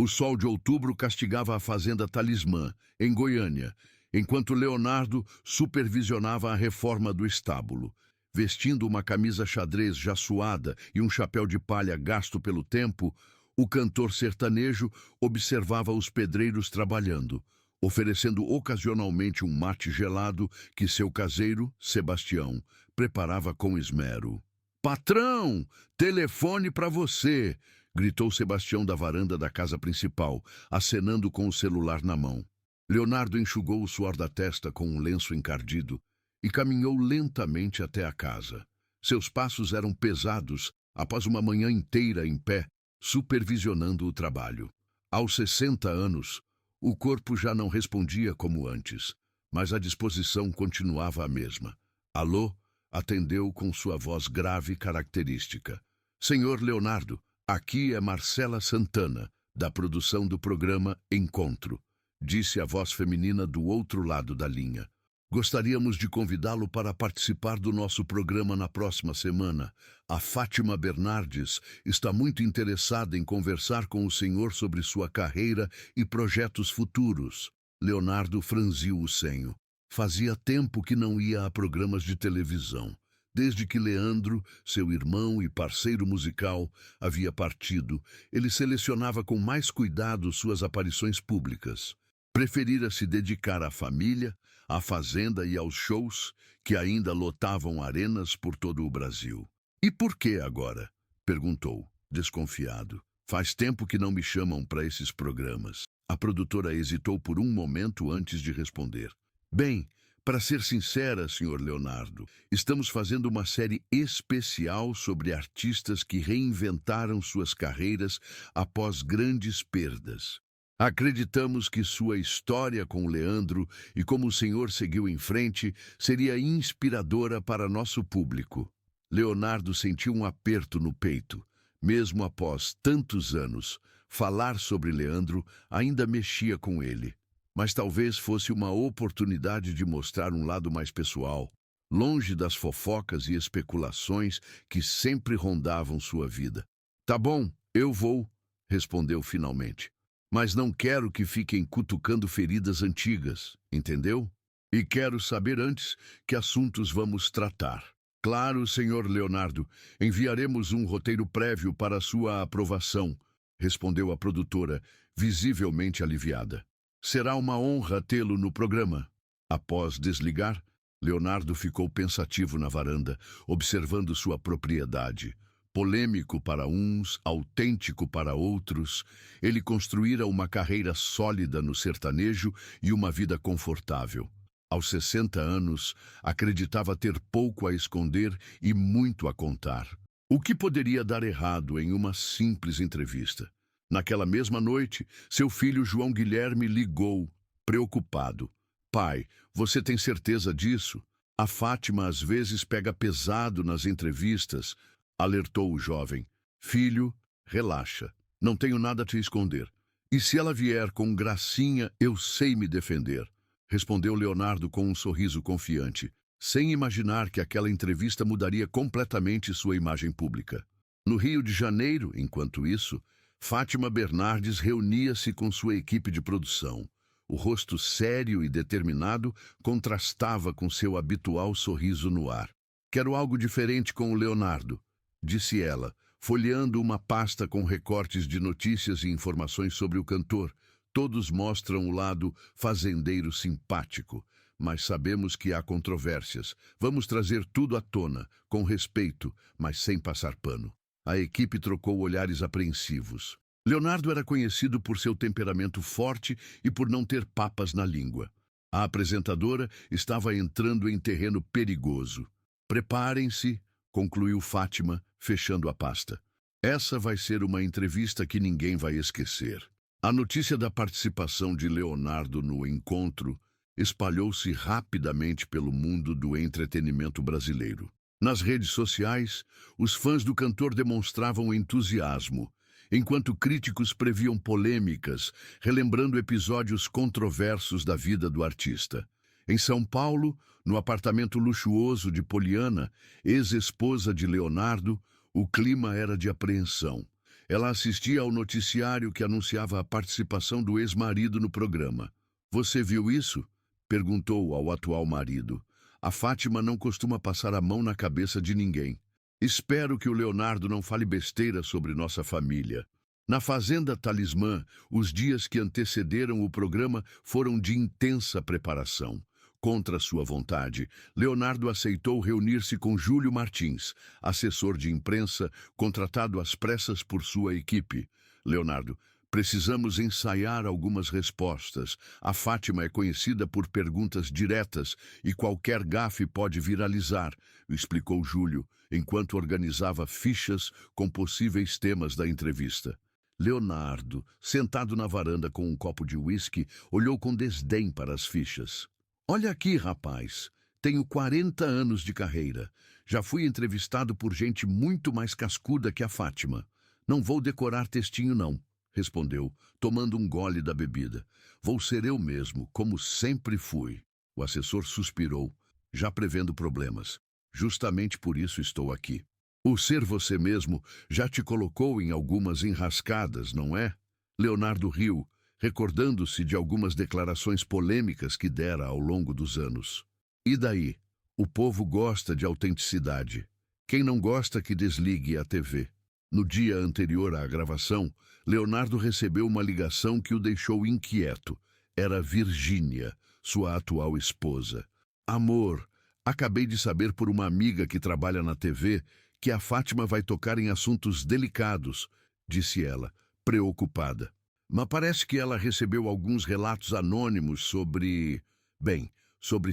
O sol de outubro castigava a fazenda Talismã, em Goiânia, enquanto Leonardo supervisionava a reforma do estábulo. Vestindo uma camisa xadrez já suada e um chapéu de palha gasto pelo tempo, o cantor sertanejo observava os pedreiros trabalhando, oferecendo ocasionalmente um mate gelado que seu caseiro, Sebastião, preparava com esmero. "Patrão, telefone para você!" gritou Sebastião da varanda da casa principal, acenando com o celular na mão. Leonardo enxugou o suor da testa com um lenço encardido e caminhou lentamente até a casa. Seus passos eram pesados após uma manhã inteira em pé, supervisionando o trabalho. Aos 60 anos, o corpo já não respondia como antes, mas a disposição continuava a mesma. "Alô?" atendeu com sua voz grave e característica. "Senhor Leonardo, aqui é Marcela Santana, da produção do programa Encontro", disse a voz feminina do outro lado da linha. "Gostaríamos de convidá-lo para participar do nosso programa na próxima semana. A Fátima Bernardes está muito interessada em conversar com o senhor sobre sua carreira e projetos futuros." Leonardo franziu o senho. Fazia tempo que não ia a programas de televisão. Desde que Leandro, seu irmão e parceiro musical, havia partido, ele selecionava com mais cuidado suas aparições públicas. Preferira se dedicar à família, à fazenda e aos shows que ainda lotavam arenas por todo o Brasil. "E por que agora?" perguntou, desconfiado. "Faz tempo que não me chamam para esses programas." A produtora hesitou por um momento antes de responder. "Bem, para ser sincera, Sr. Leonardo, estamos fazendo uma série especial sobre artistas que reinventaram suas carreiras após grandes perdas. Acreditamos que sua história com o Leandro e como o senhor seguiu em frente seria inspiradora para nosso público." Leonardo sentiu um aperto no peito. Mesmo após tantos anos, falar sobre Leandro ainda mexia com ele. Mas talvez fosse uma oportunidade de mostrar um lado mais pessoal, longe das fofocas e especulações que sempre rondavam sua vida. "Tá bom, eu vou", respondeu finalmente. "Mas não quero que fiquem cutucando feridas antigas, entendeu? E quero saber antes que assuntos vamos tratar." "Claro, senhor Leonardo, enviaremos um roteiro prévio para sua aprovação", respondeu a produtora, visivelmente aliviada. "Será uma honra tê-lo no programa." Após desligar, Leonardo ficou pensativo na varanda, observando sua propriedade. Polêmico para uns, autêntico para outros, ele construíra uma carreira sólida no sertanejo e uma vida confortável. Aos 60 anos, acreditava ter pouco a esconder e muito a contar. O que poderia dar errado em uma simples entrevista? Naquela mesma noite, seu filho João Guilherme ligou, preocupado. "Pai, você tem certeza disso? A Fátima às vezes pega pesado nas entrevistas", alertou o jovem. "Filho, relaxa. Não tenho nada a te esconder. E se ela vier com gracinha, eu sei me defender", respondeu Leonardo com um sorriso confiante, sem imaginar que aquela entrevista mudaria completamente sua imagem pública. No Rio de Janeiro, enquanto isso, Fátima Bernardes reunia-se com sua equipe de produção. O rosto sério e determinado contrastava com seu habitual sorriso no ar. "Quero algo diferente com o Leonardo", disse ela, folheando uma pasta com recortes de notícias e informações sobre o cantor. "Todos mostram o lado fazendeiro simpático, mas sabemos que há controvérsias. Vamos trazer tudo à tona, com respeito, mas sem passar pano." A equipe trocou olhares apreensivos. Leonardo era conhecido por seu temperamento forte e por não ter papas na língua. A apresentadora estava entrando em terreno perigoso. "Preparem-se", concluiu Fátima, fechando a pasta. "Essa vai ser uma entrevista que ninguém vai esquecer." A notícia da participação de Leonardo no Encontro espalhou-se rapidamente pelo mundo do entretenimento brasileiro. Nas redes sociais, os fãs do cantor demonstravam entusiasmo, enquanto críticos previam polêmicas, relembrando episódios controversos da vida do artista. Em São Paulo, no apartamento luxuoso de Poliana, ex-esposa de Leonardo, o clima era de apreensão. Ela assistia ao noticiário que anunciava a participação do ex-marido no programa. Você viu isso? Perguntou ao atual marido. A Fátima não costuma passar a mão na cabeça de ninguém. Espero que o Leonardo não fale besteira sobre nossa família. Na Fazenda Talismã, os dias que antecederam o programa foram de intensa preparação. Contra sua vontade, Leonardo aceitou reunir-se com Júlio Martins, assessor de imprensa, contratado às pressas por sua equipe. Leonardo, precisamos ensaiar algumas respostas. A Fátima é conhecida por perguntas diretas e qualquer gafe pode viralizar, explicou Júlio, enquanto organizava fichas com possíveis temas da entrevista. Leonardo, sentado na varanda com um copo de uísque, olhou com desdém para as fichas. Olha aqui, rapaz. Tenho 40 anos de carreira. Já fui entrevistado por gente muito mais cascuda que a Fátima. Não vou decorar textinho, não, respondeu, tomando um gole da bebida. Vou ser eu mesmo, como sempre fui. O assessor suspirou, já prevendo problemas. Justamente por isso estou aqui. O ser você mesmo já te colocou em algumas enrascadas, não é? Leonardo riu, recordando-se de algumas declarações polêmicas que dera ao longo dos anos. E daí? O povo gosta de autenticidade. Quem não gosta que desligue a TV. No dia anterior à gravação, Leonardo recebeu uma ligação que o deixou inquieto. Era Virgínia, sua atual esposa. Amor, acabei de saber por uma amiga que trabalha na TV que a Fátima vai tocar em assuntos delicados, disse ela, preocupada. Mas parece que ela recebeu alguns relatos anônimos sobre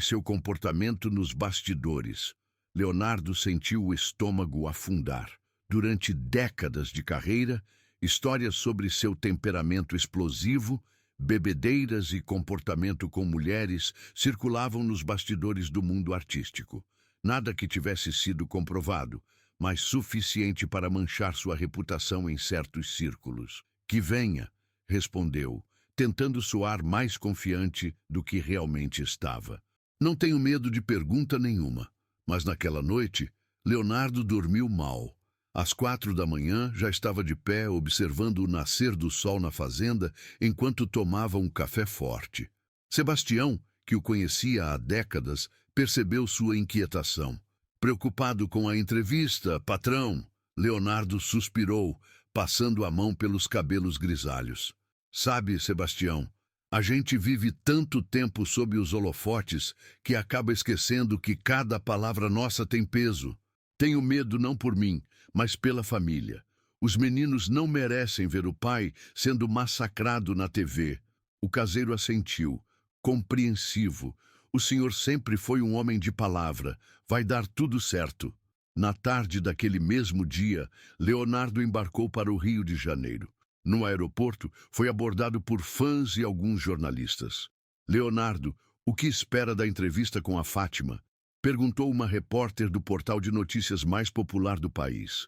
seu comportamento nos bastidores. Leonardo sentiu o estômago afundar. Durante décadas de carreira, histórias sobre seu temperamento explosivo, bebedeiras e comportamento com mulheres circulavam nos bastidores do mundo artístico. Nada que tivesse sido comprovado, mas suficiente para manchar sua reputação em certos círculos. Que venha, respondeu, tentando soar mais confiante do que realmente estava. Não tenho medo de pergunta nenhuma, mas naquela noite, Leonardo dormiu mal. Às 4 da manhã, já estava de pé observando o nascer do sol na fazenda enquanto tomava um café forte. Sebastião, que o conhecia há décadas, percebeu sua inquietação. Preocupado com a entrevista, patrão, Leonardo suspirou, passando a mão pelos cabelos grisalhos. Sabe, Sebastião, a gente vive tanto tempo sob os holofotes que acaba esquecendo que cada palavra nossa tem peso. Tenho medo não por mim, mas pela família. Os meninos não merecem ver o pai sendo massacrado na TV. O caseiro assentiu, compreensivo. O senhor sempre foi um homem de palavra. Vai dar tudo certo. Na tarde daquele mesmo dia, Leonardo embarcou para o Rio de Janeiro. No aeroporto, foi abordado por fãs e alguns jornalistas. Leonardo, o que espera da entrevista com a Fátima? Perguntou uma repórter do portal de notícias mais popular do país.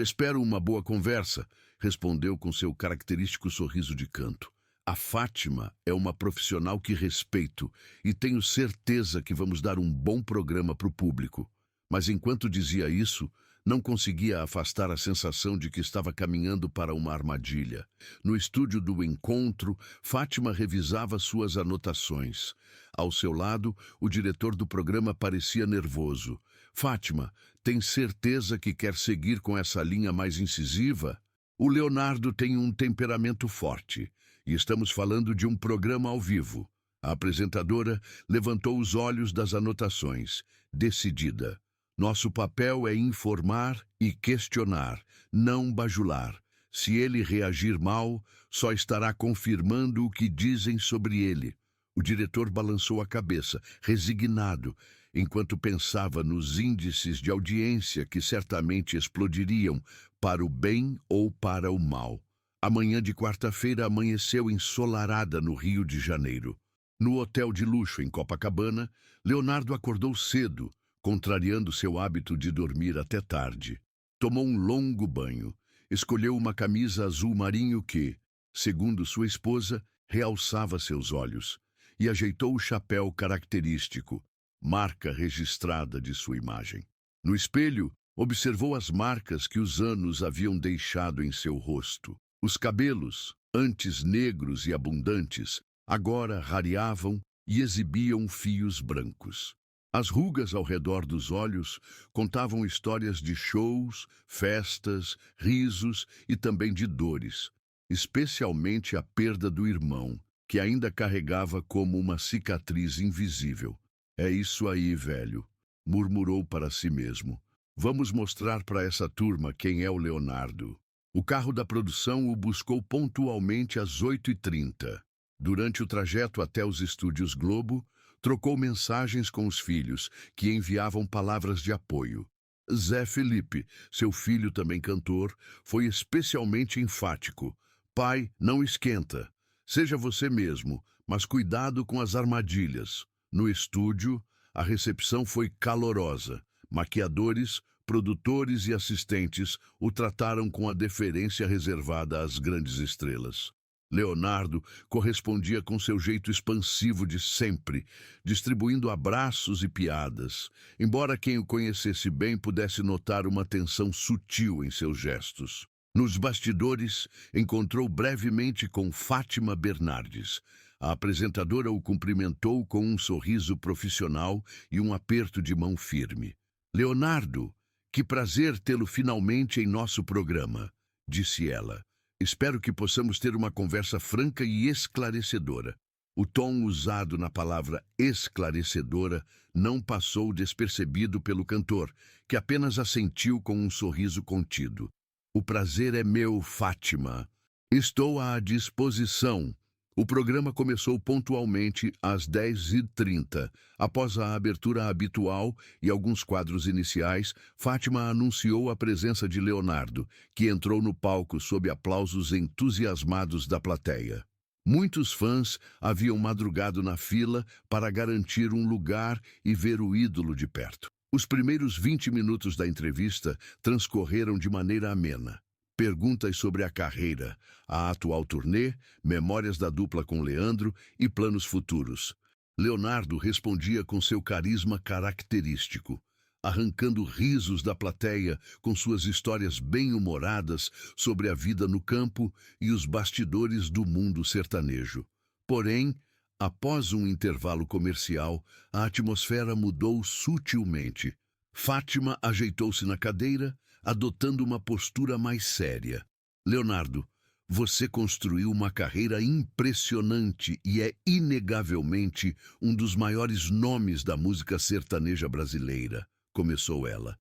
Espero uma boa conversa, respondeu com seu característico sorriso de canto. A Fátima é uma profissional que respeito e tenho certeza que vamos dar um bom programa para o público. Mas enquanto dizia isso, não conseguia afastar a sensação de que estava caminhando para uma armadilha. No estúdio do encontro, Fátima revisava suas anotações. Ao seu lado, o diretor do programa parecia nervoso. Fátima, tem certeza que quer seguir com essa linha mais incisiva? O Leonardo tem um temperamento forte, e estamos falando de um programa ao vivo. A apresentadora levantou os olhos das anotações, decidida. Nosso papel é informar e questionar, não bajular. Se ele reagir mal, só estará confirmando o que dizem sobre ele. O diretor balançou a cabeça, resignado, enquanto pensava nos índices de audiência que certamente explodiriam para o bem ou para o mal. A manhã de quarta-feira amanheceu ensolarada no Rio de Janeiro. No hotel de luxo em Copacabana, Leonardo acordou cedo, contrariando seu hábito de dormir até tarde. Tomou um longo banho, escolheu uma camisa azul marinho que, segundo sua esposa, realçava seus olhos, e ajeitou o chapéu característico, marca registrada de sua imagem. No espelho, Observou as marcas que os anos haviam deixado em seu rosto. Os cabelos, antes negros e abundantes, agora rareavam e exibiam fios brancos. As rugas ao redor dos olhos contavam histórias de shows, festas, risos e também de dores, especialmente a perda do irmão, que ainda carregava como uma cicatriz invisível. É isso aí, velho, murmurou para si mesmo. Vamos mostrar para essa turma quem é o Leonardo. O carro da produção o buscou pontualmente às 8h30. Durante o trajeto até os estúdios Globo, trocou mensagens com os filhos, que enviavam palavras de apoio. Zé Felipe, seu filho também cantor, foi especialmente enfático. Pai, não esquenta. Seja você mesmo, mas cuidado com as armadilhas. No estúdio, a recepção foi calorosa. Maquiadores, produtores e assistentes o trataram com a deferência reservada às grandes estrelas. Leonardo correspondia com seu jeito expansivo de sempre, distribuindo abraços e piadas, embora quem o conhecesse bem pudesse notar uma tensão sutil em seus gestos. Nos bastidores, encontrou brevemente com Fátima Bernardes. A apresentadora o cumprimentou com um sorriso profissional e um aperto de mão firme. Leonardo, que prazer tê-lo finalmente em nosso programa, disse ela. Espero que possamos ter uma conversa franca e esclarecedora. O tom usado na palavra esclarecedora não passou despercebido pelo cantor, que apenas assentiu com um sorriso contido. O prazer é meu, Fátima. Estou à disposição. O programa começou pontualmente às 10h30. Após a abertura habitual e alguns quadros iniciais, Fátima anunciou a presença de Leonardo, que entrou no palco sob aplausos entusiasmados da plateia. Muitos fãs haviam madrugado na fila para garantir um lugar e ver o ídolo de perto. Os primeiros 20 minutos da entrevista transcorreram de maneira amena. Perguntas sobre a carreira, a atual turnê, memórias da dupla com Leandro e planos futuros. Leonardo respondia com seu carisma característico, arrancando risos da plateia com suas histórias bem-humoradas sobre a vida no campo e os bastidores do mundo sertanejo. Porém, após um intervalo comercial, a atmosfera mudou sutilmente. Fátima ajeitou-se na cadeira, adotando uma postura mais séria. Leonardo, você construiu uma carreira impressionante e é inegavelmente um dos maiores nomes da música sertaneja brasileira, começou ela.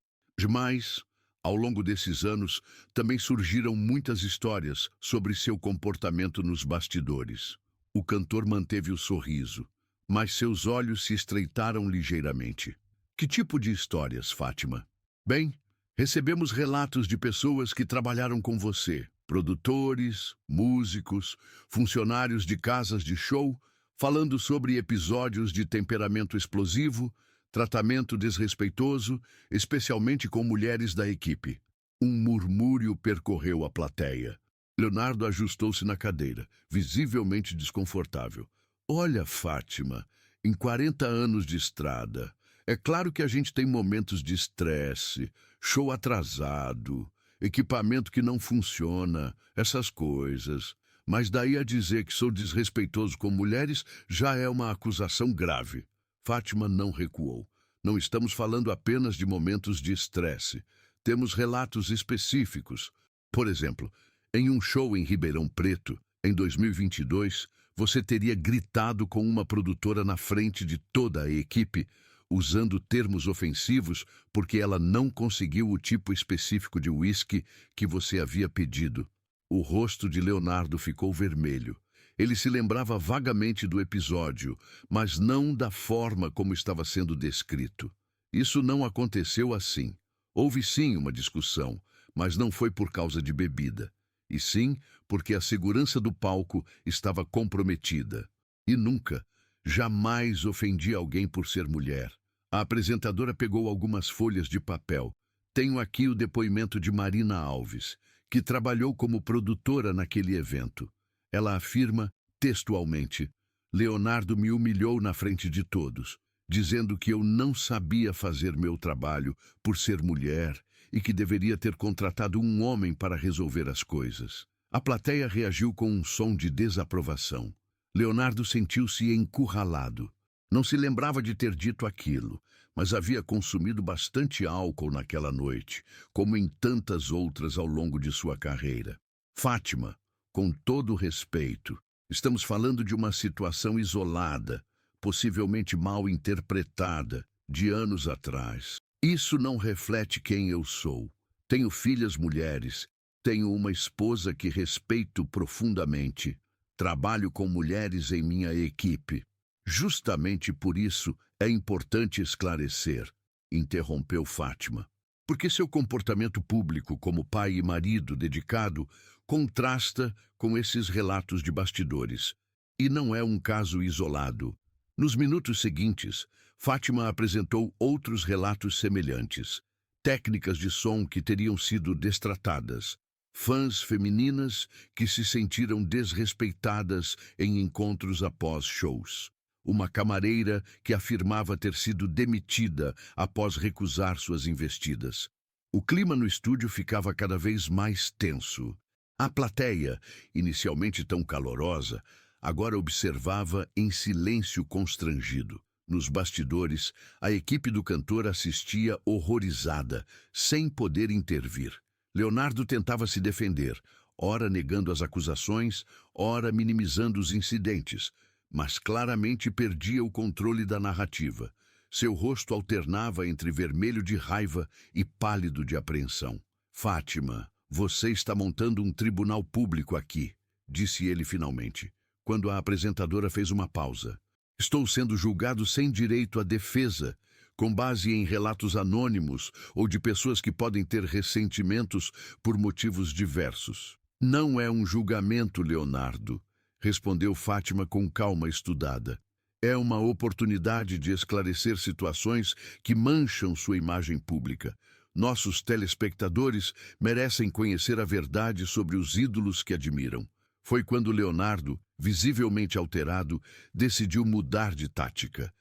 Mas, ao longo desses anos, também surgiram muitas histórias sobre seu comportamento nos bastidores. O cantor manteve o sorriso, mas seus olhos se estreitaram ligeiramente. Que tipo de histórias, Fátima? Bem, recebemos relatos de pessoas que trabalharam com você, produtores, músicos, funcionários de casas de show, falando sobre episódios de temperamento explosivo, tratamento desrespeitoso, especialmente com mulheres da equipe. Um murmúrio percorreu a plateia. Leonardo ajustou-se na cadeira, visivelmente desconfortável. Olha, Fátima, em 40 anos de estrada, é claro que a gente tem momentos de estresse, show atrasado, equipamento que não funciona, essas coisas. Mas daí a dizer que sou desrespeitoso com mulheres já é uma acusação grave. Fátima não recuou. Não estamos falando apenas de momentos de estresse. Temos relatos específicos. Por exemplo, em um show em Ribeirão Preto, em 2022, você teria gritado com uma produtora na frente de toda a equipe, usando termos ofensivos porque ela não conseguiu o tipo específico de uísque que você havia pedido. O rosto de Leonardo ficou vermelho. Ele se lembrava vagamente do episódio, mas não da forma como estava sendo descrito. Isso não aconteceu assim. Houve sim uma discussão, mas não foi por causa de bebida, e sim porque a segurança do palco estava comprometida. E nunca, jamais ofendi alguém por ser mulher. A apresentadora pegou algumas folhas de papel. Tenho aqui o depoimento de Marina Alves, que trabalhou como produtora naquele evento. Ela afirma, textualmente, Leonardo me humilhou na frente de todos, dizendo que eu não sabia fazer meu trabalho por ser mulher e que deveria ter contratado um homem para resolver as coisas. A plateia reagiu com um som de desaprovação. Leonardo sentiu-se encurralado. Não se lembrava de ter dito aquilo, mas havia consumido bastante álcool naquela noite, como em tantas outras ao longo de sua carreira. Fátima, com todo o respeito, estamos falando de uma situação isolada, possivelmente mal interpretada, de anos atrás. Isso não reflete quem eu sou. Tenho filhas mulheres, tenho uma esposa que respeito profundamente. Trabalho com mulheres em minha equipe. Justamente por isso é importante esclarecer, interrompeu Fátima. Porque seu comportamento público como pai e marido dedicado contrasta com esses relatos de bastidores. E não é um caso isolado. Nos minutos seguintes, Fátima apresentou outros relatos semelhantes. Técnicas de som que teriam sido destratadas. Fãs femininas que se sentiram desrespeitadas em encontros após shows. Uma camareira que afirmava ter sido demitida após recusar suas investidas. O clima no estúdio ficava cada vez mais tenso. A plateia, inicialmente tão calorosa, agora observava em silêncio constrangido. Nos bastidores, a equipe do cantor assistia horrorizada, sem poder intervir. Leonardo tentava se defender, ora negando as acusações, ora minimizando os incidentes, mas claramente perdia o controle da narrativa. Seu rosto alternava entre vermelho de raiva e pálido de apreensão. Fátima, você está montando um tribunal público aqui, disse ele finalmente, quando a apresentadora fez uma pausa. Estou sendo julgado sem direito à defesa, com base em relatos anônimos ou de pessoas que podem ter ressentimentos por motivos diversos. Não é um julgamento, Leonardo, respondeu Fátima com calma estudada. É uma oportunidade de esclarecer situações que mancham sua imagem pública. Nossos telespectadores merecem conhecer a verdade sobre os ídolos que admiram. Foi quando Leonardo, visivelmente alterado, decidiu mudar de tática.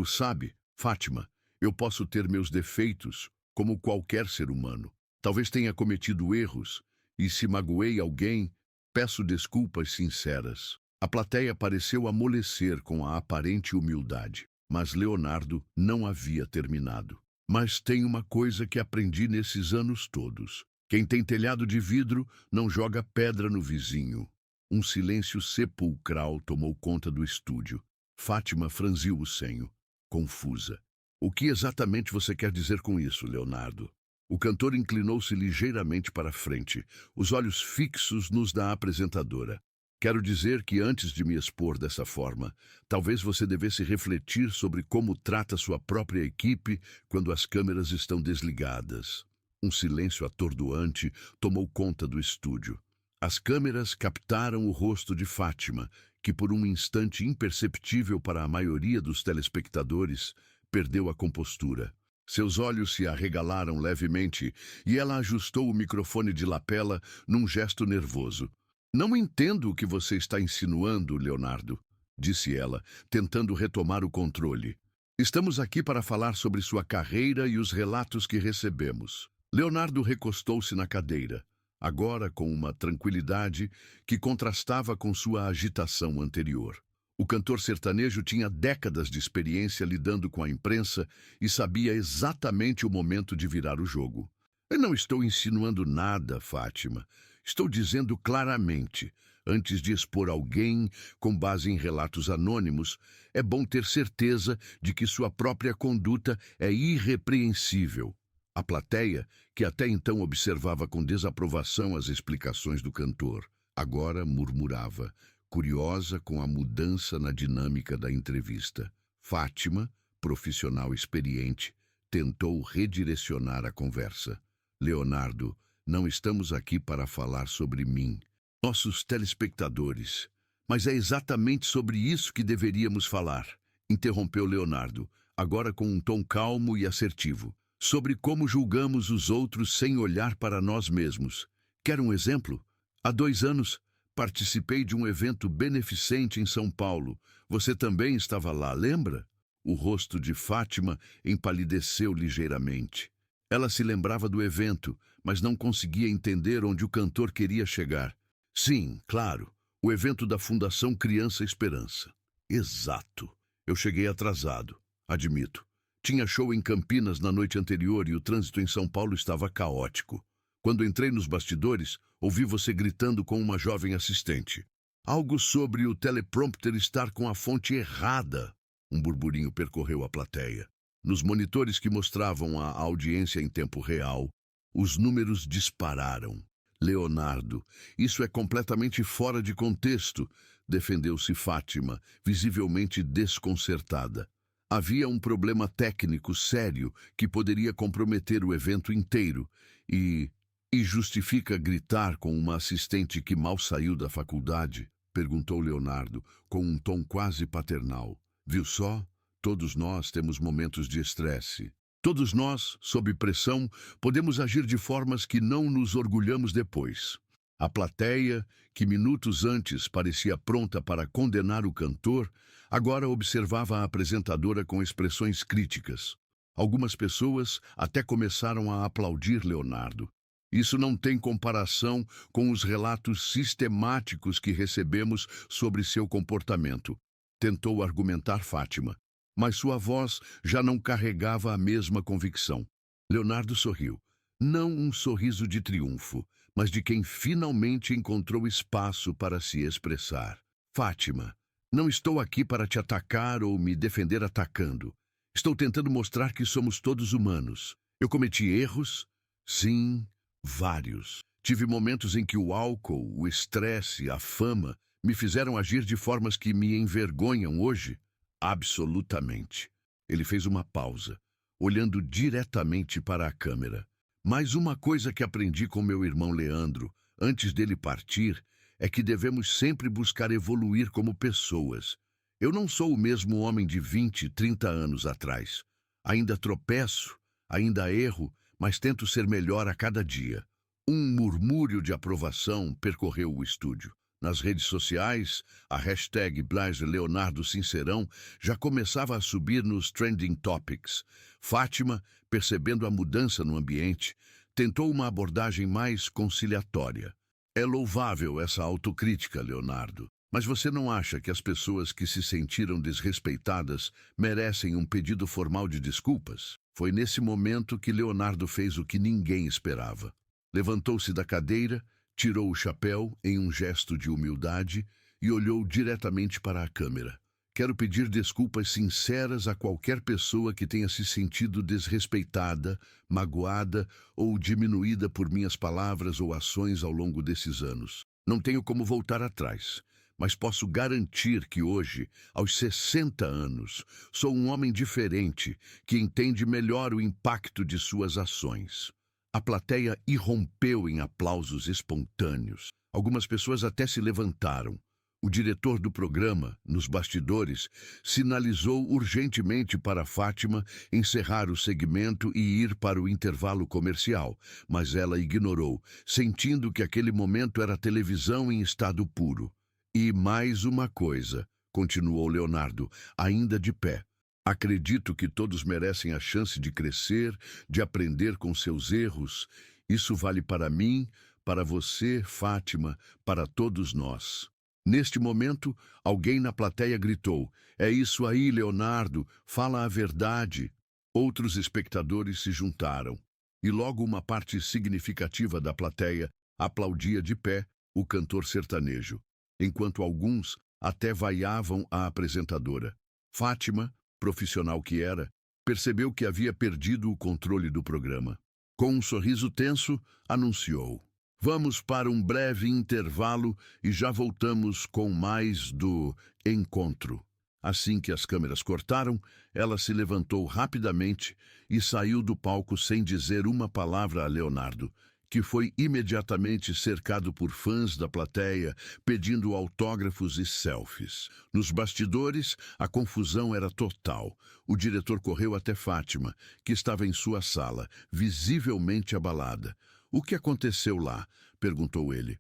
Sabe, Fátima, eu posso ter meus defeitos, como qualquer ser humano. Talvez tenha cometido erros, e se magoei alguém, peço desculpas sinceras. A plateia pareceu amolecer com a aparente humildade, mas Leonardo não havia terminado. Mas tem uma coisa que aprendi nesses anos todos. Quem tem telhado de vidro não joga pedra no vizinho. Um silêncio sepulcral tomou conta do estúdio. Fátima franziu o senho, confusa. O que exatamente você quer dizer com isso, Leonardo? O cantor inclinou-se ligeiramente para frente, os olhos fixos nos da apresentadora. Quero dizer que antes de me expor dessa forma, talvez você devesse refletir sobre como trata sua própria equipe quando as câmeras estão desligadas. Um silêncio atordoante tomou conta do estúdio. As câmeras captaram o rosto de Fátima, que por um instante imperceptível para a maioria dos telespectadores, perdeu a compostura. Seus olhos se arregalaram levemente e ela ajustou o microfone de lapela num gesto nervoso. Não entendo o que você está insinuando, Leonardo, disse ela, tentando retomar o controle. Estamos aqui para falar sobre sua carreira e os relatos que recebemos. Leonardo recostou-se na cadeira, agora com uma tranquilidade que contrastava com sua agitação anterior. O cantor sertanejo tinha décadas de experiência lidando com a imprensa e sabia exatamente o momento de virar o jogo. Eu não estou insinuando nada, Fátima. Estou dizendo claramente, antes de expor alguém com base em relatos anônimos, é bom ter certeza de que sua própria conduta é irrepreensível. A plateia, que até então observava com desaprovação as explicações do cantor, agora murmurava, curiosa com a mudança na dinâmica da entrevista. Fátima, profissional experiente, tentou redirecionar a conversa. Leonardo, não estamos aqui para falar sobre mim, nossos telespectadores. Mas é exatamente sobre isso que deveríamos falar, interrompeu Leonardo, agora com um tom calmo e assertivo. Sobre como julgamos os outros sem olhar para nós mesmos. Quer um exemplo? Há 2 anos, participei de um evento beneficente em São Paulo. Você também estava lá, lembra? O rosto de Fátima empalideceu ligeiramente. Ela se lembrava do evento, mas não conseguia entender onde o cantor queria chegar. Sim, claro, o evento da Fundação Criança Esperança. Exato. Eu cheguei atrasado, admito. Tinha show em Campinas na noite anterior e o trânsito em São Paulo estava caótico. Quando entrei nos bastidores, ouvi você gritando com uma jovem assistente. Algo sobre o teleprompter estar com a fonte errada. Um burburinho percorreu a plateia. Nos monitores que mostravam a audiência em tempo real, os números dispararam. Leonardo, isso é completamente fora de contexto, defendeu-se Fátima, visivelmente desconcertada. Havia um problema técnico sério que poderia comprometer o evento inteiro e justifica gritar com uma assistente que mal saiu da faculdade? Perguntou Leonardo, com um tom quase paternal. Viu só? Todos nós temos momentos de estresse. Todos nós, sob pressão, podemos agir de formas que não nos orgulhamos depois. A plateia, que minutos antes parecia pronta para condenar o cantor, agora observava a apresentadora com expressões críticas. Algumas pessoas até começaram a aplaudir Leonardo. Isso não tem comparação com os relatos sistemáticos que recebemos sobre seu comportamento, tentou argumentar Fátima, mas sua voz já não carregava a mesma convicção. Leonardo sorriu, não um sorriso de triunfo, mas de quem finalmente encontrou espaço para se expressar. Fátima, não estou aqui para te atacar ou me defender atacando. Estou tentando mostrar que somos todos humanos. Eu cometi erros? Sim, vários. Tive momentos em que o álcool, o estresse, a fama me fizeram agir de formas que me envergonham hoje. Absolutamente. Ele fez uma pausa, olhando diretamente para a câmera. Mas uma coisa que aprendi com meu irmão Leandro, antes dele partir, é que devemos sempre buscar evoluir como pessoas. Eu não sou o mesmo homem de 20, 30 anos atrás. Ainda tropeço, ainda erro, mas tento ser melhor a cada dia. Um murmúrio de aprovação percorreu o estúdio. Nas redes sociais, a hashtag #Leonardo Sincerão já começava a subir nos trending topics. Fátima, percebendo a mudança no ambiente, tentou uma abordagem mais conciliatória. É louvável essa autocrítica, Leonardo, mas você não acha que as pessoas que se sentiram desrespeitadas merecem um pedido formal de desculpas? Foi nesse momento que Leonardo fez o que ninguém esperava. Levantou-se da cadeira, tirou o chapéu em um gesto de humildade e olhou diretamente para a câmera. Quero pedir desculpas sinceras a qualquer pessoa que tenha se sentido desrespeitada, magoada ou diminuída por minhas palavras ou ações ao longo desses anos. Não tenho como voltar atrás, mas posso garantir que hoje, aos 60 anos, sou um homem diferente que entende melhor o impacto de suas ações. A plateia irrompeu em aplausos espontâneos. Algumas pessoas até se levantaram. O diretor do programa, nos bastidores, sinalizou urgentemente para Fátima encerrar o segmento e ir para o intervalo comercial, mas ela ignorou, sentindo que aquele momento era televisão em estado puro. E mais uma coisa, continuou Leonardo, ainda de pé. Acredito que todos merecem a chance de crescer, de aprender com seus erros. Isso vale para mim, para você, Fátima, para todos nós. Neste momento, alguém na plateia gritou: "É isso aí, Leonardo, fala a verdade." Outros espectadores se juntaram, e logo uma parte significativa da plateia aplaudia de pé o cantor sertanejo, enquanto alguns até vaiavam a apresentadora. Fátima, profissional que era, percebeu que havia perdido o controle do programa. Com um sorriso tenso, anunciou: "Vamos para um breve intervalo e já voltamos com mais do encontro." Assim que as câmeras cortaram, ela se levantou rapidamente e saiu do palco sem dizer uma palavra a Leonardo, que foi imediatamente cercado por fãs da plateia pedindo autógrafos e selfies. Nos bastidores, a confusão era total. O diretor correu até Fátima, que estava em sua sala, visivelmente abalada. "O que aconteceu lá?" perguntou ele.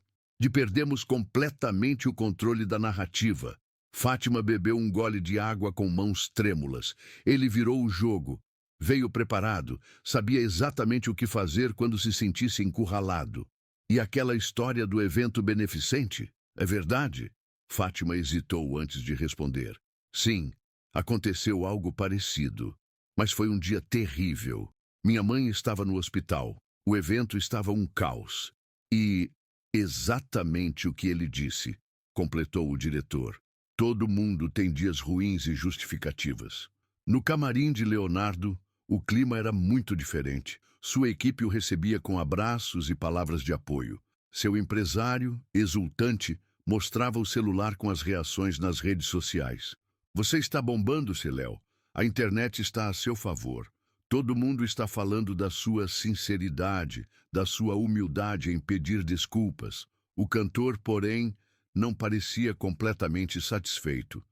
Perdemos completamente o controle da narrativa." Fátima bebeu um gole de água com mãos trêmulas. "Ele virou o jogo. Veio preparado, sabia exatamente o que fazer quando se sentisse encurralado. E aquela história do evento beneficente? É verdade? Fátima hesitou antes de responder. Sim, aconteceu algo parecido. Mas foi um dia terrível. Minha mãe estava no hospital. O evento estava um caos. E exatamente o que ele disse, completou o diretor. Todo mundo tem dias ruins e justificativas. No camarim de Leonardo, o clima era muito diferente. Sua equipe o recebia com abraços e palavras de apoio. Seu empresário, exultante, mostrava o celular com as reações nas redes sociais. Você está bombando-se, Léo. A internet está a seu favor. Todo mundo está falando da sua sinceridade, da sua humildade em pedir desculpas. O cantor, porém, não parecia completamente satisfeito.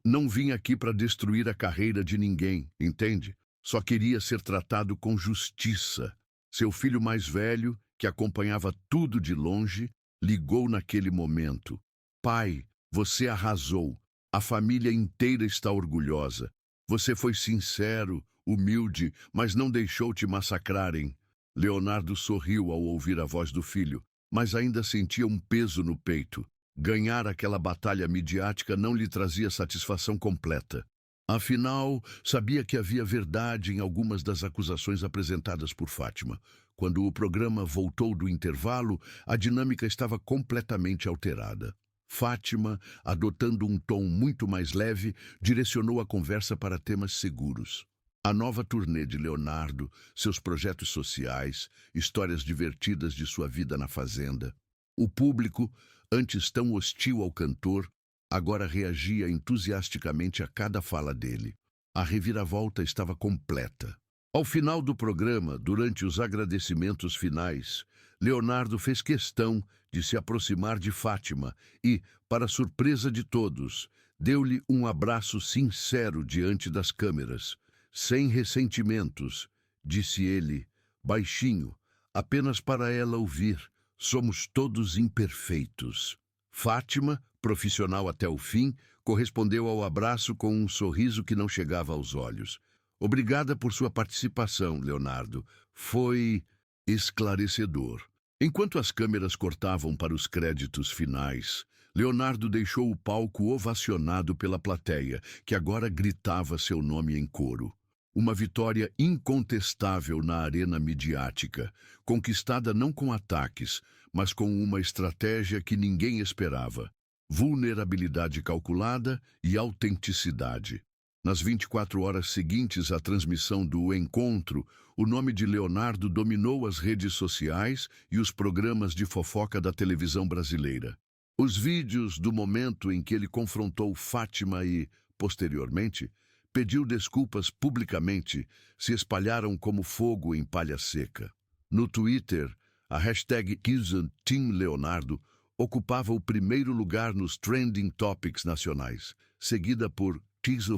Não vim aqui para destruir a carreira de ninguém, entende? Só queria ser tratado com justiça. Seu filho mais velho, que acompanhava tudo de longe, ligou naquele momento. Pai, você arrasou. A família inteira está orgulhosa. Você foi sincero, humilde, mas não deixou te massacrarem. Leonardo sorriu ao ouvir a voz do filho, mas ainda sentia um peso no peito. Ganhar aquela batalha midiática não lhe trazia satisfação completa. Afinal, sabia que havia verdade em algumas das acusações apresentadas por Fátima. Quando o programa voltou do intervalo, a dinâmica estava completamente alterada. Fátima, adotando um tom muito mais leve, direcionou a conversa para temas seguros. A nova turnê de Leonardo, seus projetos sociais, histórias divertidas de sua vida na fazenda. O público, antes tão hostil ao cantor, agora reagia entusiasticamente a cada fala dele. A reviravolta estava completa. Ao final do programa, durante os agradecimentos finais, Leonardo fez questão de se aproximar de Fátima e, para surpresa de todos, deu-lhe um abraço sincero diante das câmeras. Sem ressentimentos, disse ele, baixinho, apenas para ela ouvir. Somos todos imperfeitos. Fátima, profissional até o fim, correspondeu ao abraço com um sorriso que não chegava aos olhos. Obrigada por sua participação, Leonardo. Foi esclarecedor. Enquanto as câmeras cortavam para os créditos finais, Leonardo deixou o palco ovacionado pela plateia, que agora gritava seu nome em coro. Uma vitória incontestável na arena midiática, conquistada não com ataques, mas com uma estratégia que ninguém esperava. Vulnerabilidade calculada e autenticidade. Nas 24 horas seguintes à transmissão do encontro, o nome de Leonardo dominou as redes sociais e os programas de fofoca da televisão brasileira. Os vídeos do momento em que ele confrontou Fátima e, posteriormente, pediu desculpas publicamente, se espalharam como fogo em palha seca. No Twitter, a hashtag #TeamLeonardo ocupava o primeiro lugar nos trending topics nacionais, seguida por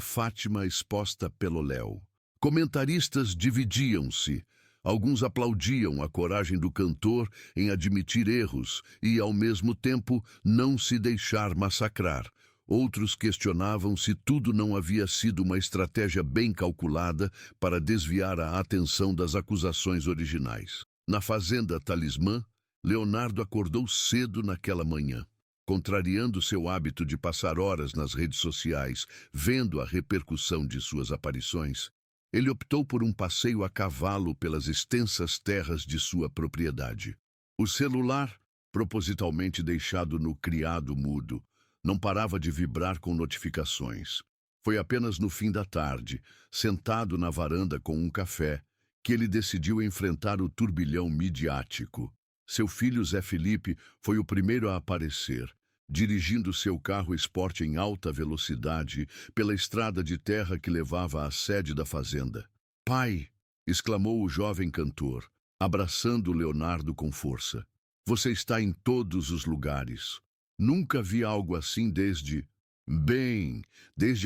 #Fátima exposta pelo Léo. Comentaristas dividiam-se. Alguns aplaudiam a coragem do cantor em admitir erros e, ao mesmo tempo, não se deixar massacrar. Outros questionavam se tudo não havia sido uma estratégia bem calculada para desviar a atenção das acusações originais. Na fazenda Talismã, Leonardo acordou cedo naquela manhã. Contrariando seu hábito de passar horas nas redes sociais, vendo a repercussão de suas aparições, ele optou por um passeio a cavalo pelas extensas terras de sua propriedade. O celular, propositalmente deixado no criado mudo, não parava de vibrar com notificações. Foi apenas no fim da tarde, sentado na varanda com um café, que ele decidiu enfrentar o turbilhão midiático. Seu filho Zé Felipe foi o primeiro a aparecer, dirigindo seu carro esporte em alta velocidade pela estrada de terra que levava à sede da fazenda. "Pai!", exclamou o jovem cantor, abraçando Leonardo com força. "Você está em todos os lugares. Nunca vi algo assim desde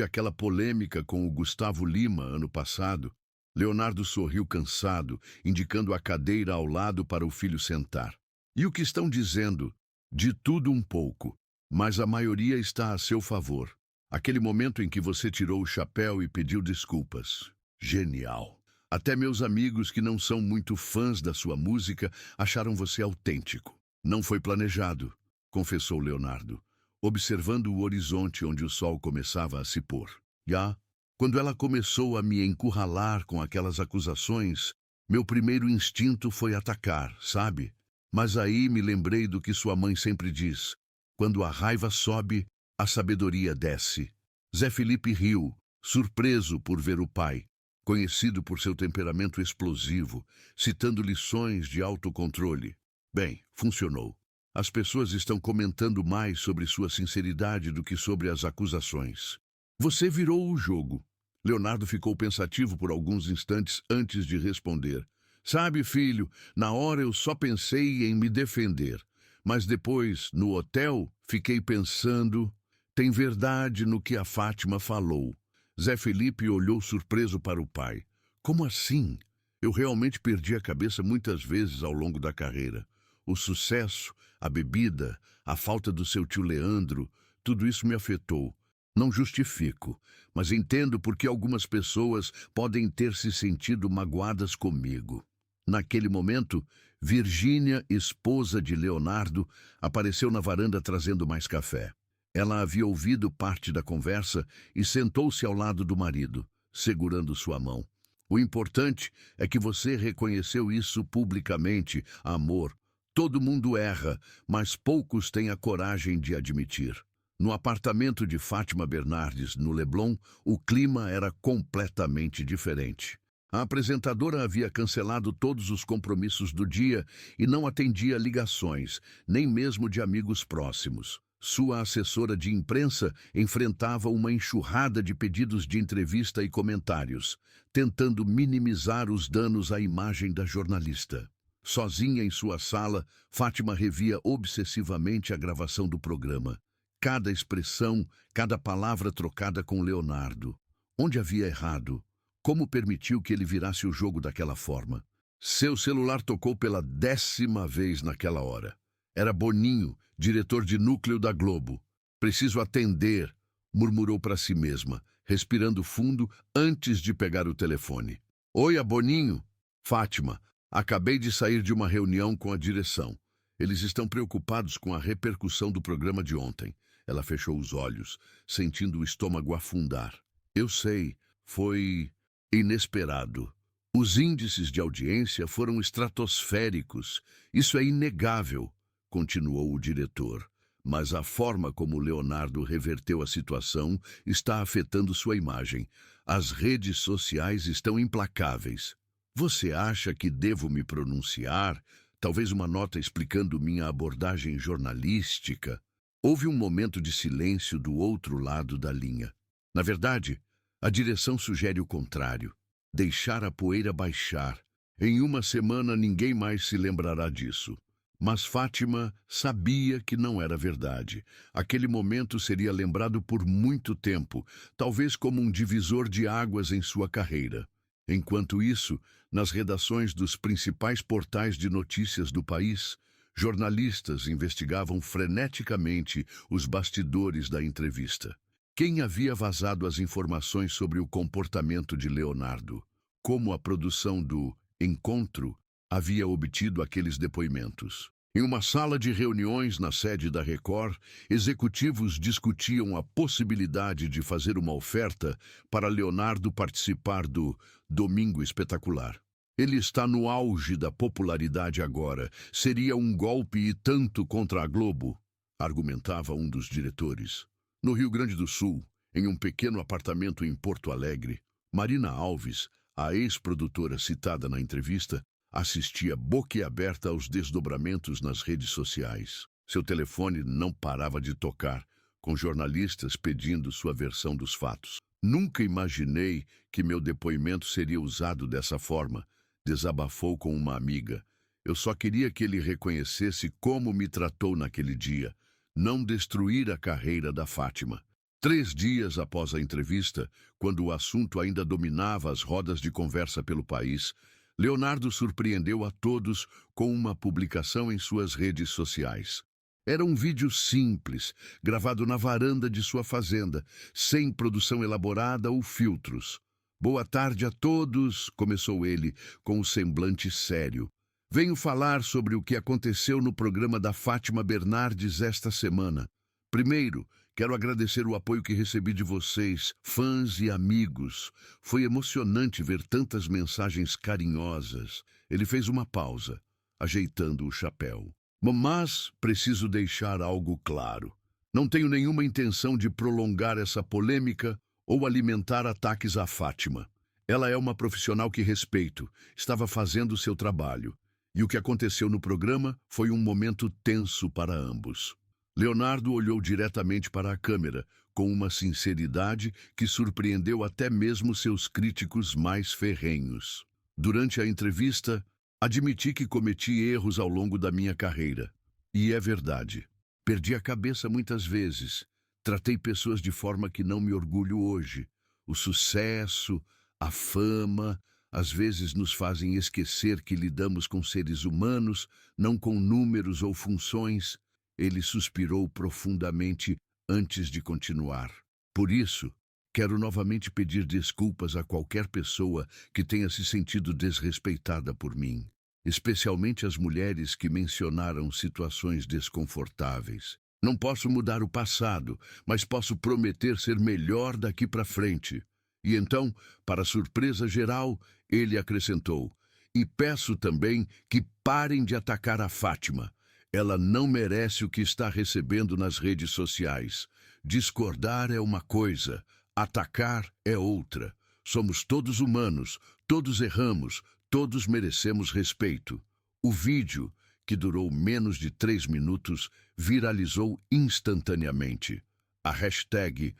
aquela polêmica com o Gustavo Lima ano passado." Leonardo sorriu cansado, indicando a cadeira ao lado para o filho sentar. "E o que estão dizendo? De tudo um pouco, mas a maioria está a seu favor. Aquele momento em que você tirou o chapéu e pediu desculpas. Genial. Até meus amigos que não são muito fãs da sua música acharam você autêntico. Não foi planejado, confessou Leonardo, observando o horizonte onde o sol começava a se pôr. Já, quando ela começou a me encurralar com aquelas acusações, meu primeiro instinto foi atacar, sabe? Mas aí me lembrei do que sua mãe sempre diz: quando a raiva sobe, a sabedoria desce. Zé Felipe riu, surpreso por ver o pai, conhecido por seu temperamento explosivo, citando lições de autocontrole. Bem, funcionou. As pessoas estão comentando mais sobre sua sinceridade do que sobre as acusações. Você virou o jogo. Leonardo ficou pensativo por alguns instantes antes de responder. Sabe, filho, na hora eu só pensei em me defender. Mas depois, no hotel, fiquei pensando... Tem verdade no que a Fátima falou. Zé Felipe olhou surpreso para o pai. Como assim? Eu realmente perdi a cabeça muitas vezes ao longo da carreira. O sucesso, a bebida, a falta do seu tio Leandro, tudo isso me afetou. Não justifico, mas entendo por que algumas pessoas podem ter se sentido magoadas comigo. Naquele momento, Virgínia, esposa de Leonardo, apareceu na varanda trazendo mais café. Ela havia ouvido parte da conversa e sentou-se ao lado do marido, segurando sua mão. O importante é que você reconheceu isso publicamente, amor. Todo mundo erra, mas poucos têm a coragem de admitir. No apartamento de Fátima Bernardes, no Leblon, o clima era completamente diferente. A apresentadora havia cancelado todos os compromissos do dia e não atendia ligações, nem mesmo de amigos próximos. Sua assessora de imprensa enfrentava uma enxurrada de pedidos de entrevista e comentários, tentando minimizar os danos à imagem da jornalista. Sozinha em sua sala, Fátima revia obsessivamente a gravação do programa. Cada expressão, cada palavra trocada com Leonardo. Onde havia errado? Como permitiu que ele virasse o jogo daquela forma? Seu celular tocou pela 10ª vez naquela hora. Era Boninho, diretor de núcleo da Globo. Preciso atender, murmurou para si mesma, respirando fundo antes de pegar o telefone. Oi, Boninho. Fátima, acabei de sair de uma reunião com a direção. Eles estão preocupados com a repercussão do programa de ontem. Ela fechou os olhos, sentindo o estômago afundar. Eu sei, foi inesperado. Os índices de audiência foram estratosféricos. Isso é inegável, continuou o diretor. Mas a forma como Leonardo reverteu a situação está afetando sua imagem. As redes sociais estão implacáveis. Você acha que devo me pronunciar? Talvez uma nota explicando minha abordagem jornalística? Houve um momento de silêncio do outro lado da linha. Na verdade, a direção sugere o contrário. Deixar a poeira baixar. Em uma semana ninguém mais se lembrará disso. Mas Fátima sabia que não era verdade. Aquele momento seria lembrado por muito tempo, talvez como um divisor de águas em sua carreira. Enquanto isso, nas redações dos principais portais de notícias do país, jornalistas investigavam freneticamente os bastidores da entrevista. Quem havia vazado as informações sobre o comportamento de Leonardo? Como a produção do Encontro havia obtido aqueles depoimentos? Em uma sala de reuniões na sede da Record, executivos discutiam a possibilidade de fazer uma oferta para Leonardo participar do Domingo Espetacular. Ele está no auge da popularidade agora. Seria um golpe e tanto contra a Globo, argumentava um dos diretores. No Rio Grande do Sul, em um pequeno apartamento em Porto Alegre, Marina Alves, a ex-produtora citada na entrevista, assistia boquiaberta aos desdobramentos nas redes sociais. Seu telefone não parava de tocar, com jornalistas pedindo sua versão dos fatos. Nunca imaginei que meu depoimento seria usado dessa forma, desabafou com uma amiga. Eu só queria que ele reconhecesse como me tratou naquele dia, não destruir a carreira da Fátima. 3 dias após a entrevista, quando o assunto ainda dominava as rodas de conversa pelo país, Leonardo surpreendeu a todos com uma publicação em suas redes sociais. Era um vídeo simples, gravado na varanda de sua fazenda, sem produção elaborada ou filtros. Boa tarde a todos, começou ele, com um semblante sério. Venho falar sobre o que aconteceu no programa da Fátima Bernardes esta semana. Primeiro, quero agradecer o apoio que recebi de vocês, fãs e amigos. Foi emocionante ver tantas mensagens carinhosas. Ele fez uma pausa, ajeitando o chapéu. Mas preciso deixar algo claro. Não tenho nenhuma intenção de prolongar essa polêmica ou alimentar ataques à Fátima. Ela é uma profissional que respeito, estava fazendo seu trabalho. E o que aconteceu no programa foi um momento tenso para ambos. Leonardo olhou diretamente para a câmera, com uma sinceridade que surpreendeu até mesmo seus críticos mais ferrenhos. Durante a entrevista, admiti que cometi erros ao longo da minha carreira. E é verdade. Perdi a cabeça muitas vezes. Tratei pessoas de forma que não me orgulho hoje. O sucesso, a fama, às vezes nos fazem esquecer que lidamos com seres humanos, não com números ou funções. Ele suspirou profundamente antes de continuar. Por isso, quero novamente pedir desculpas a qualquer pessoa que tenha se sentido desrespeitada por mim, especialmente as mulheres que mencionaram situações desconfortáveis. Não posso mudar o passado, mas posso prometer ser melhor daqui para frente. E então, para surpresa geral, ele acrescentou: e peço também que parem de atacar a Fátima. Ela não merece o que está recebendo nas redes sociais. Discordar é uma coisa, atacar é outra. Somos todos humanos, todos erramos, todos merecemos respeito. O vídeo, que durou menos de 3 minutos, viralizou instantaneamente. A hashtag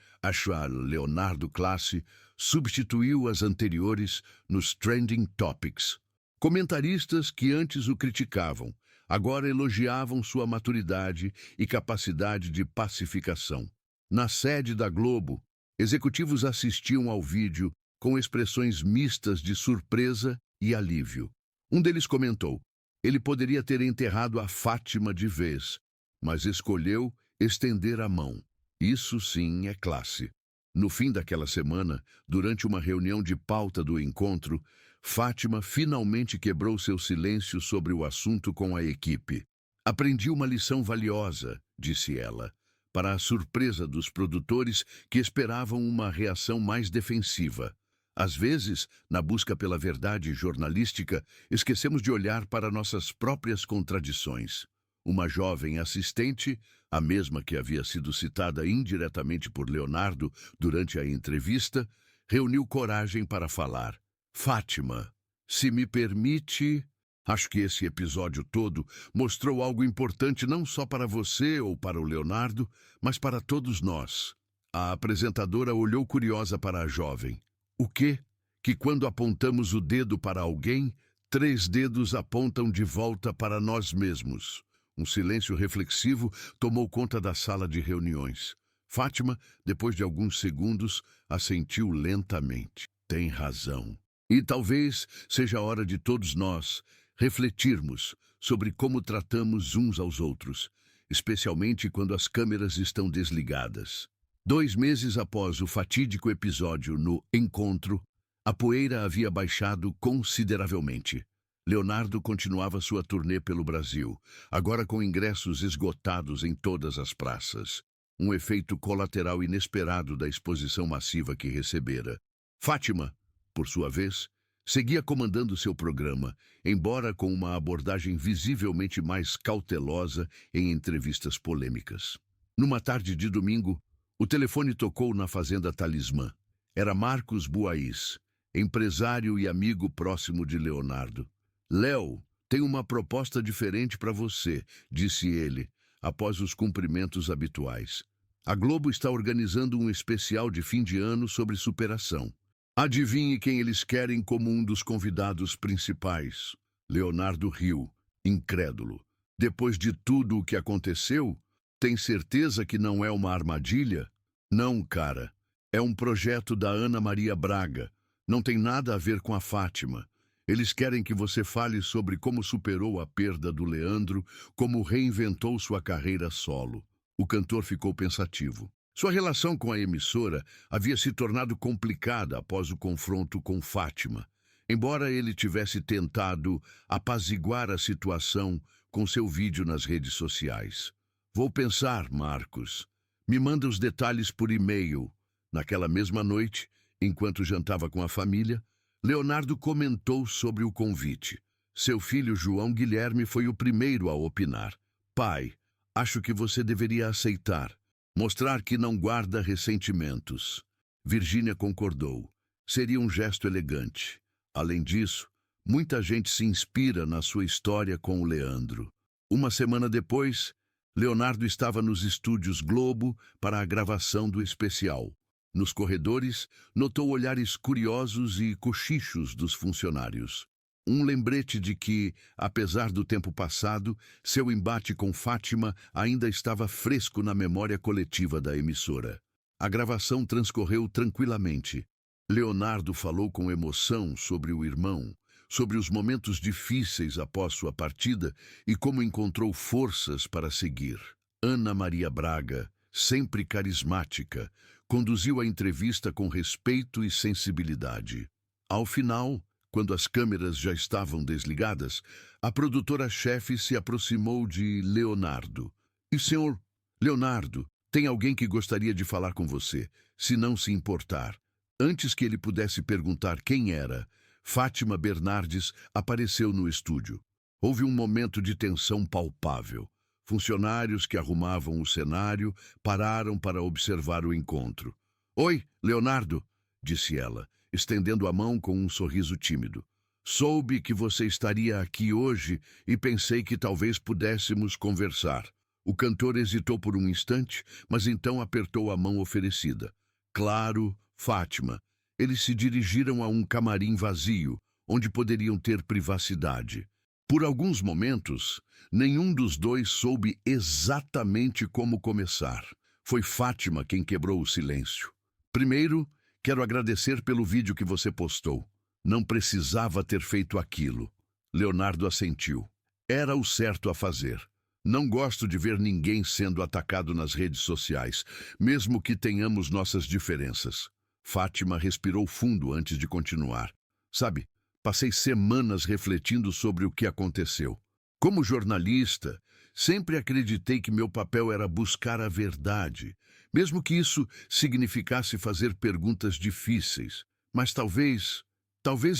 #LeonardoClasse substituiu as anteriores nos Trending Topics. Comentaristas que antes o criticavam, agora elogiavam sua maturidade e capacidade de pacificação. Na sede da Globo, executivos assistiam ao vídeo com expressões mistas de surpresa e alívio. Um deles comentou: ele poderia ter enterrado a Fátima de vez, mas escolheu estender a mão. Isso sim é classe. No fim daquela semana, durante uma reunião de pauta do encontro, Fátima finalmente quebrou seu silêncio sobre o assunto com a equipe. Aprendi uma lição valiosa, disse ela, para a surpresa dos produtores que esperavam uma reação mais defensiva. Às vezes, na busca pela verdade jornalística, esquecemos de olhar para nossas próprias contradições. Uma jovem assistente, a mesma que havia sido citada indiretamente por Leonardo durante a entrevista, reuniu coragem para falar. Fátima, se me permite, acho que esse episódio todo mostrou algo importante não só para você ou para o Leonardo, mas para todos nós. A apresentadora olhou curiosa para a jovem. O quê? Que quando apontamos o dedo para alguém, 3 dedos apontam de volta para nós mesmos. Um silêncio reflexivo tomou conta da sala de reuniões. Fátima, depois de alguns segundos, assentiu lentamente. Tem razão. E talvez seja a hora de todos nós refletirmos sobre como tratamos uns aos outros, especialmente quando as câmeras estão desligadas. 2 meses após o fatídico episódio no Encontro, a poeira havia baixado consideravelmente. Leonardo continuava sua turnê pelo Brasil, agora com ingressos esgotados em todas as praças. Um efeito colateral inesperado da exposição massiva que recebera. Fátima, por sua vez, seguia comandando seu programa, embora com uma abordagem visivelmente mais cautelosa em entrevistas polêmicas. Numa tarde de domingo, o telefone tocou na Fazenda Talismã. Era Marcos Buaiz, empresário e amigo próximo de Leonardo. Léo, tem uma proposta diferente para você, disse ele, após os cumprimentos habituais. A Globo está organizando um especial de fim de ano sobre superação. Adivinhe quem eles querem como um dos convidados principais. Leonardo riu, incrédulo. Depois de tudo o que aconteceu, tem certeza que não é uma armadilha? Não, cara. É um projeto da Ana Maria Braga. Não tem nada a ver com a Fátima. Eles querem que você fale sobre como superou a perda do Leandro, como reinventou sua carreira solo. O cantor ficou pensativo. Sua relação com a emissora havia se tornado complicada após o confronto com Fátima, embora ele tivesse tentado apaziguar a situação com seu vídeo nas redes sociais. Vou pensar, Marcos. Me manda os detalhes por e-mail. Naquela mesma noite, enquanto jantava com a família, Leonardo comentou sobre o convite. Seu filho João Guilherme foi o primeiro a opinar. Pai, acho que você deveria aceitar. Mostrar que não guarda ressentimentos. Virgínia concordou. Seria um gesto elegante. Além disso, muita gente se inspira na sua história com o Leandro. Uma semana depois, Leonardo estava nos estúdios Globo para a gravação do especial. Nos corredores, notou olhares curiosos e cochichos dos funcionários. Um lembrete de que, apesar do tempo passado, seu embate com Fátima ainda estava fresco na memória coletiva da emissora. A gravação transcorreu tranquilamente. Leonardo falou com emoção sobre o irmão, sobre os momentos difíceis após sua partida e como encontrou forças para seguir. Ana Maria Braga, sempre carismática, conduziu a entrevista com respeito e sensibilidade. Ao final, quando as câmeras já estavam desligadas, a produtora-chefe se aproximou de Leonardo. E, senhor Leonardo, tem alguém que gostaria de falar com você, se não se importar. Antes que ele pudesse perguntar quem era, Fátima Bernardes apareceu no estúdio. Houve um momento de tensão palpável. Funcionários que arrumavam o cenário pararam para observar o encontro. Oi, Leonardo, disse ela, estendendo a mão com um sorriso tímido. Soube que você estaria aqui hoje e pensei que talvez pudéssemos conversar. O cantor hesitou por um instante, mas então apertou a mão oferecida. Claro, Fátima. Eles se dirigiram a um camarim vazio, onde poderiam ter privacidade. Por alguns momentos, nenhum dos dois soube exatamente como começar. Foi Fátima quem quebrou o silêncio. Primeiro, quero agradecer pelo vídeo que você postou. Não precisava ter feito aquilo. Leonardo assentiu. Era o certo a fazer. Não gosto de ver ninguém sendo atacado nas redes sociais, mesmo que tenhamos nossas diferenças. Fátima respirou fundo antes de continuar. Sabe, passei semanas refletindo sobre o que aconteceu. Como jornalista, sempre acreditei que meu papel era buscar a verdade, mesmo que isso significasse fazer perguntas difíceis. Mas talvez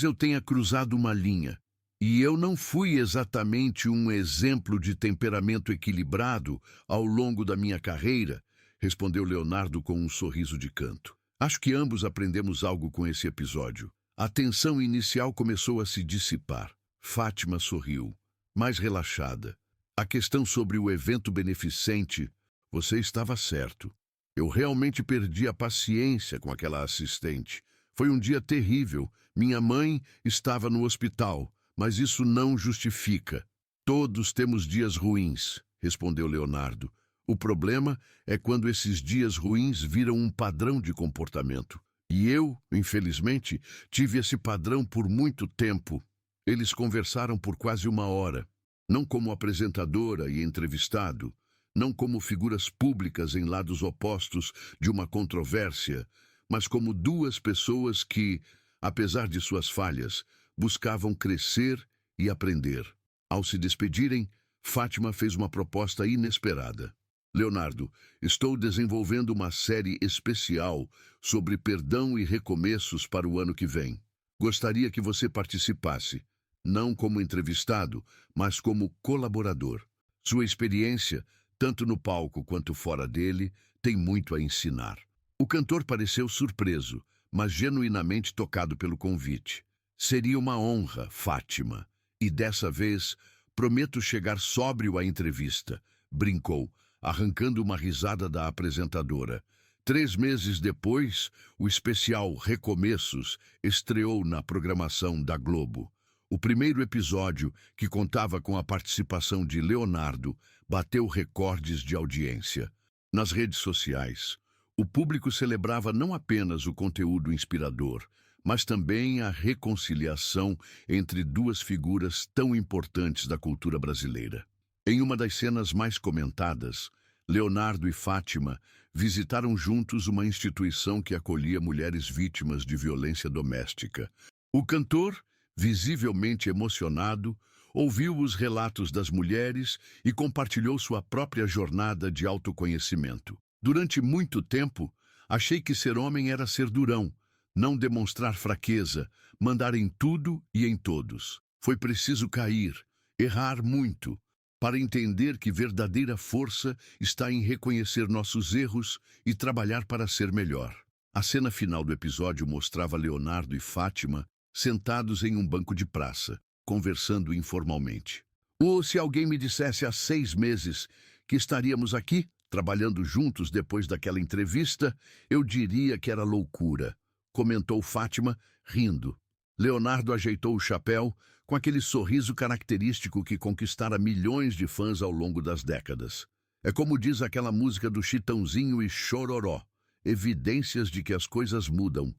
eu tenha cruzado uma linha. E eu não fui exatamente um exemplo de temperamento equilibrado ao longo da minha carreira, respondeu Leonardo com um sorriso de canto. Acho que ambos aprendemos algo com esse episódio. A tensão inicial começou a se dissipar. Fátima sorriu, mais relaxada. A questão sobre o evento beneficente, você estava certo. Eu realmente perdi a paciência com aquela assistente. Foi um dia terrível. Minha mãe estava no hospital, mas isso não justifica. Todos temos dias ruins, respondeu Leonardo. O problema é quando esses dias ruins viram um padrão de comportamento. E eu, infelizmente, tive esse padrão por muito tempo. Eles conversaram por quase 1 hora. Não como apresentadora e entrevistado, não como figuras públicas em lados opostos de uma controvérsia, mas como duas pessoas que, apesar de suas falhas, buscavam crescer e aprender. Ao se despedirem, Fátima fez uma proposta inesperada. Leonardo, estou desenvolvendo uma série especial sobre perdão e recomeços para o ano que vem. Gostaria que você participasse, não como entrevistado, mas como colaborador. Sua experiência, tanto no palco quanto fora dele, tem muito a ensinar. O cantor pareceu surpreso, mas genuinamente tocado pelo convite. Seria uma honra, Fátima, e dessa vez prometo chegar sóbrio à entrevista, brincou, arrancando uma risada da apresentadora. 3 meses depois, o especial Recomeços estreou na programação da Globo. O primeiro episódio, que contava com a participação de Leonardo, bateu recordes de audiência. Nas redes sociais, o público celebrava não apenas o conteúdo inspirador, mas também a reconciliação entre duas figuras tão importantes da cultura brasileira. Em uma das cenas mais comentadas, Leonardo e Fátima visitaram juntos uma instituição que acolhia mulheres vítimas de violência doméstica. O cantor, visivelmente emocionado, ouviu os relatos das mulheres e compartilhou sua própria jornada de autoconhecimento. Durante muito tempo, achei que ser homem era ser durão, não demonstrar fraqueza, mandar em tudo e em todos. Foi preciso cair, errar muito, para entender que verdadeira força está em reconhecer nossos erros e trabalhar para ser melhor. A cena final do episódio mostrava Leonardo e Fátima sentados em um banco de praça, conversando informalmente. Ou se alguém me dissesse há 6 meses que estaríamos aqui, trabalhando juntos depois daquela entrevista, eu diria que era loucura, comentou Fátima, rindo. Leonardo ajeitou o chapéu com aquele sorriso característico que conquistara milhões de fãs ao longo das décadas. É como diz aquela música do Chitãozinho e Chororó, evidências de que as coisas mudam.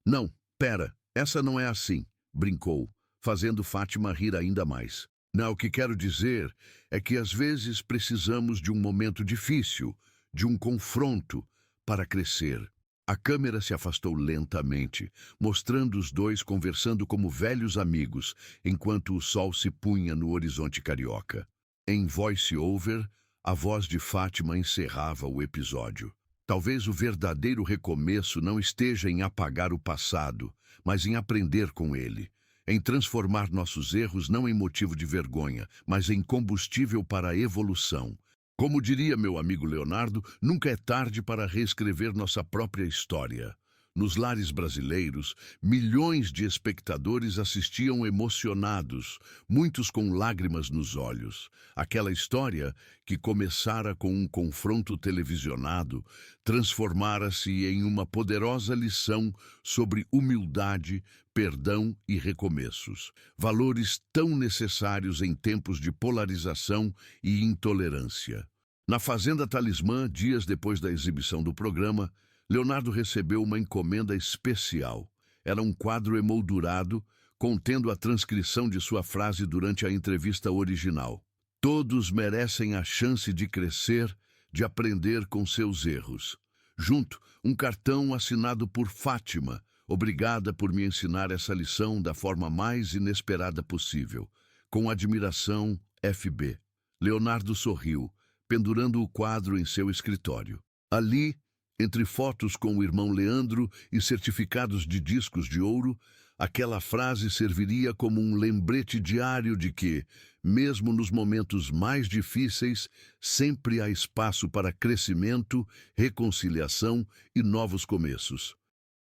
Não, pera, essa não é assim, brincou, fazendo Fátima rir ainda mais. Não, o que quero dizer é que às vezes precisamos de um momento difícil, de um confronto, para crescer. A câmera se afastou lentamente, mostrando os dois conversando como velhos amigos, enquanto o sol se punha no horizonte carioca. Em voice-over, a voz de Fátima encerrava o episódio. Talvez o verdadeiro recomeço não esteja em apagar o passado, mas em aprender com ele, em transformar nossos erros não em motivo de vergonha, mas em combustível para a evolução. Como diria meu amigo Leonardo, nunca é tarde para reescrever nossa própria história. Nos lares brasileiros, milhões de espectadores assistiam emocionados, muitos com lágrimas nos olhos. Aquela história, que começara com um confronto televisionado, transformara-se em uma poderosa lição sobre humildade, perdão e recomeços. Valores tão necessários em tempos de polarização e intolerância. Na Fazenda Talismã, dias depois da exibição do programa, Leonardo recebeu uma encomenda especial. Era um quadro emoldurado, contendo a transcrição de sua frase durante a entrevista original. Todos merecem a chance de crescer, de aprender com seus erros. Junto, um cartão assinado por Fátima. Obrigada por me ensinar essa lição da forma mais inesperada possível. Com admiração, FB. Leonardo sorriu, pendurando o quadro em seu escritório. Ali, entre fotos com o irmão Leandro e certificados de discos de ouro, aquela frase serviria como um lembrete diário de que, mesmo nos momentos mais difíceis, sempre há espaço para crescimento, reconciliação e novos começos.